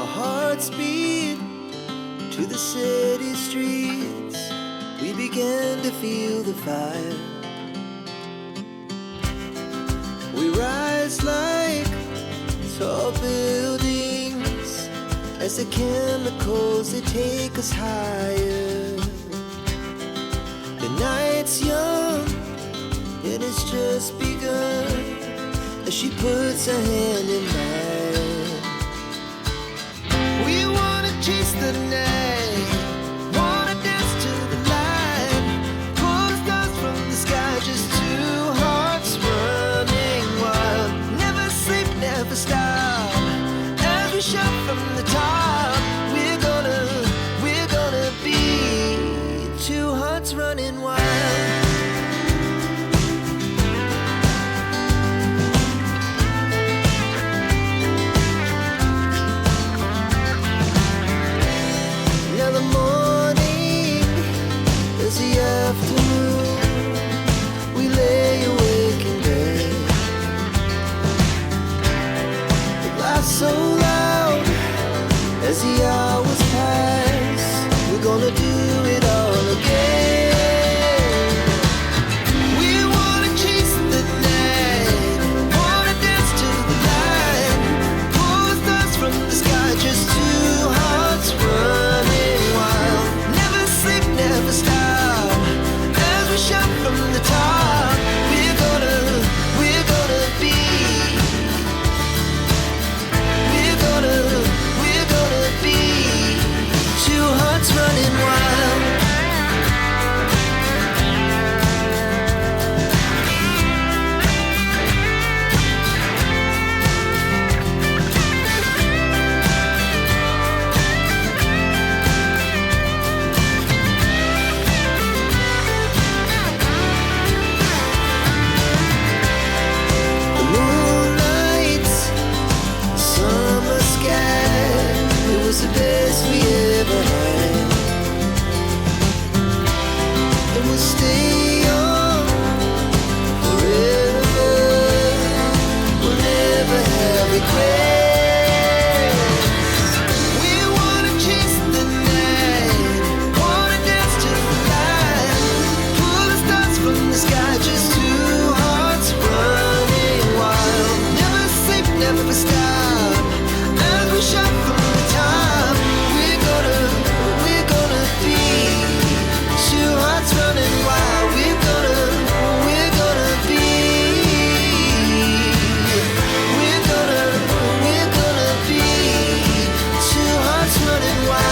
Our hearts beat to the city streets. We began to feel the fire. We rise like tall buildings as the chemicals, they take us higher. The night's young and it's just begun as she puts her hand in mine. We wanna chase the night, wanna dance to the light, pull the stars from the sky, just two hearts running wild. Never sleep, never stop, as we shout from the top. We're gonna be two hearts running wild. We lay awake in bed. It laughs so loud as the hours pass. We're gonna do it all again. We wanna chase the night, wanna dance to the light, pull the stars from the sky, just two hearts running wild. Never sleep, never stop, we shout from the top. We're gonna be. We're gonna be two hearts running wild. The best we ever had, and we'll stay on forever. We'll never have regrets. We wanna chase the night, wanna dance to the light, pull the stars from the sky, just two hearts running wild. Never sleep, never stop, as we shout from the top. Running wild, we're gonna be. We're gonna be two hearts running wild.